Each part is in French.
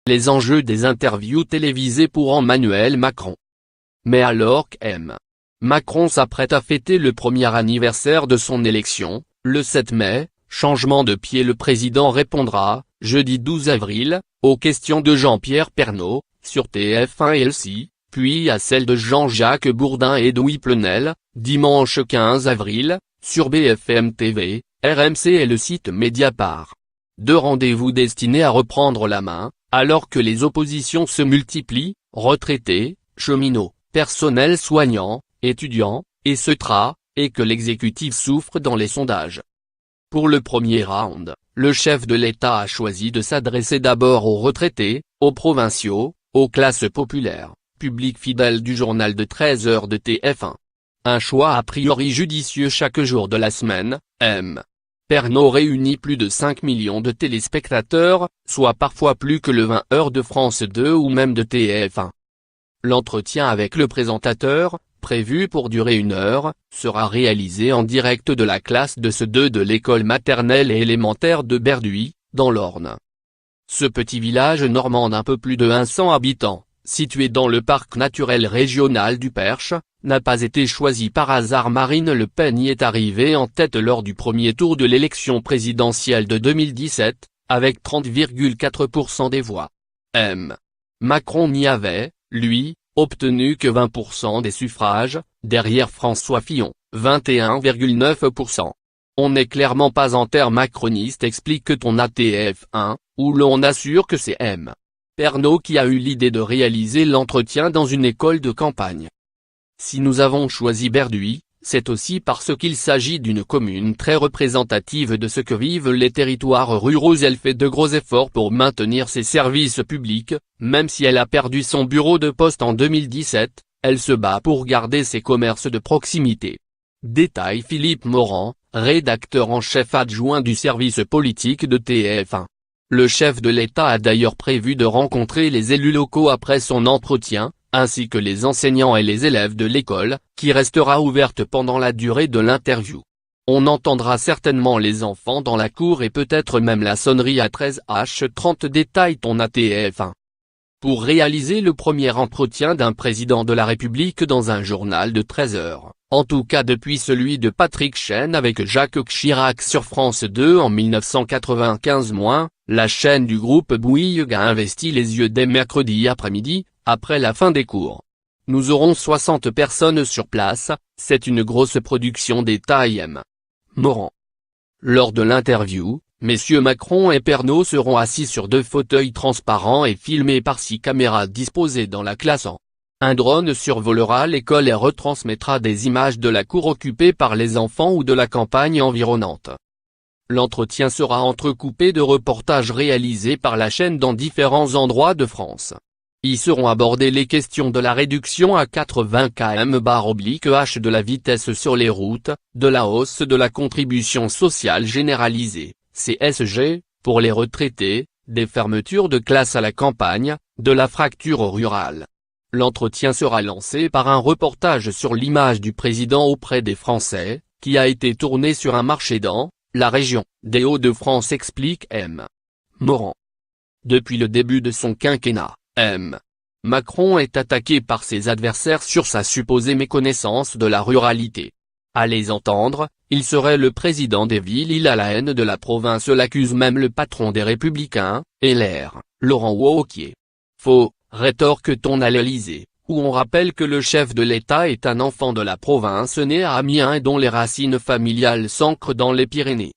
Les enjeux des interviews télévisées pour Emmanuel Macron. Mais alors qu'M. Macron s'apprête à fêter le premier anniversaire de son élection, le 7 mai, changement de pied, le président répondra, jeudi 12 avril, aux questions de Jean-Pierre Pernaut, sur TF1 et LCI, puis à celles de Jean-Jacques Bourdin et Edoui Plenel, dimanche 15 avril, sur BFM TV, RMC et le site Mediapart. Deux rendez-vous destinés à reprendre la main, alors que les oppositions se multiplient, retraités, cheminots, personnel soignant, étudiants, etc., et que l'exécutif souffre dans les sondages. Pour le premier round, le chef de l'État a choisi de s'adresser d'abord aux retraités, aux provinciaux, aux classes populaires, public fidèle du journal de 13 heures de TF1. Un choix a priori judicieux. Chaque jour de la semaine, M. Pernaut réunit plus de 5 millions de téléspectateurs, soit parfois plus que le 20 heures de France 2 ou même de TF1. L'entretien avec le présentateur, prévu pour durer 1 heure, sera réalisé en direct de la classe de CE2 de l'école maternelle et élémentaire de Berduy, dans l'Orne. Ce petit village normand d'un peu plus de 100 habitants, situé dans le parc naturel régional du Perche, n'a pas été choisi par hasard. Marine Le Pen y est arrivée en tête lors du premier tour de l'élection présidentielle de 2017, avec 30,4% des voix. M. Macron n'y avait, lui, obtenu que 20% des suffrages, derrière François Fillon, 21,9%. On n'est clairement pas en termes macronistes, explique-t-on à TF1, où l'on assure que c'est M. Pernaut qui a eu l'idée de réaliser l'entretien dans une école de campagne. Si nous avons choisi Berduy, c'est aussi parce qu'il s'agit d'une commune très représentative de ce que vivent les territoires ruraux. Elle fait de gros efforts pour maintenir ses services publics, même si elle a perdu son bureau de poste en 2017, elle se bat pour garder ses commerces de proximité. Détaille Philippe Morand, rédacteur en chef adjoint du service politique de TF1. Le chef de l'État a d'ailleurs prévu de rencontrer les élus locaux après son entretien, ainsi que les enseignants et les élèves de l'école, qui restera ouverte pendant la durée de l'interview. On entendra certainement les enfants dans la cour et peut-être même la sonnerie à 13h30, détaille-t-on à TF1. Pour réaliser le premier entretien d'un président de la République dans un journal de 13 heures, en tout cas depuis celui de Patrick Chêne avec Jacques Chirac sur France 2 en 1995 la chaîne du groupe Bouygues a investi les yeux dès mercredi après-midi, après la fin des cours. Nous aurons 60 personnes sur place, c'est une grosse production, détaille M. Morand. Lors de l'interview, messieurs Macron et Pernaut seront assis sur 2 fauteuils transparents et filmés par 6 caméras disposées dans la classe en. Un drone survolera l'école et retransmettra des images de la cour occupée par les enfants ou de la campagne environnante. L'entretien sera entrecoupé de reportages réalisés par la chaîne dans différents endroits de France. Y seront abordées les questions de la réduction à 80 km/h de la vitesse sur les routes, de la hausse de la contribution sociale généralisée, CSG, pour les retraités, des fermetures de classes à la campagne, de la fracture rurale. L'entretien sera lancé par un reportage sur l'image du président auprès des Français, qui a été tourné sur un marché dans la région des Hauts-de-France, explique M. Morand. Depuis le début de son quinquennat, M. Macron est attaqué par ses adversaires sur sa supposée méconnaissance de la ruralité. À les entendre, il serait le président des villes, il a la haine de la province, l'accuse même le patron des Républicains, LR, Laurent Wauquiez. Faux, rétorque-t-on à l'Élysée, où on rappelle que le chef de l'État est un enfant de la province né à Amiens et dont les racines familiales s'ancrent dans les Pyrénées.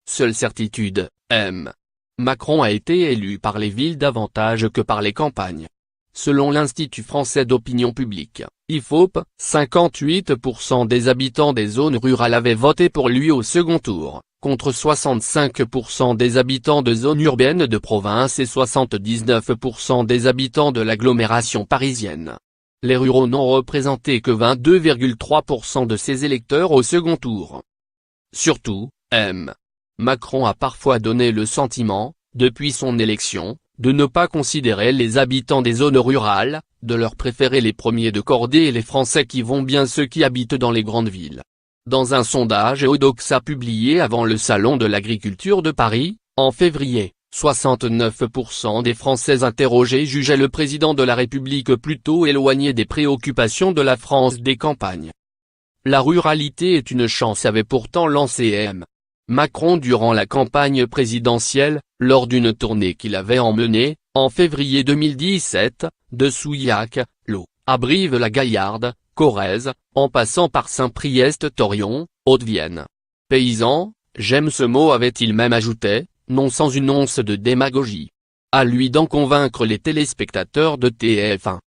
Seule certitude, M. Macron a été élu par les villes davantage que par les campagnes. Selon l'Institut français d'opinion publique, IFOP, 58% des habitants des zones rurales avaient voté pour lui au second tour, contre 65% des habitants de zones urbaines de province et 79% des habitants de l'agglomération parisienne. Les ruraux n'ont représenté que 22,3% de ses électeurs au second tour. Surtout, M. Macron a parfois donné le sentiment, depuis son élection, de ne pas considérer les habitants des zones rurales, de leur préférer les premiers de cordée et les Français qui vont bien, ceux qui habitent dans les grandes villes. Dans un sondage Odoxa publié avant le Salon de l'agriculture de Paris, en février, 69% des Français interrogés jugeaient le président de la République plutôt éloigné des préoccupations de la France des campagnes. La ruralité est une chance, avait pourtant lancé M. Macron durant la campagne présidentielle, lors d'une tournée qu'il avait emmenée, en février 2017, de Souillac, l'Eau, à Brive-la-Gaillarde, Corrèze, en passant par Saint-Priest-Thorion, Haute-Vienne. Paysan, j'aime ce mot, avait-il même ajouté, non sans une once de démagogie. À lui d'en convaincre les téléspectateurs de TF1.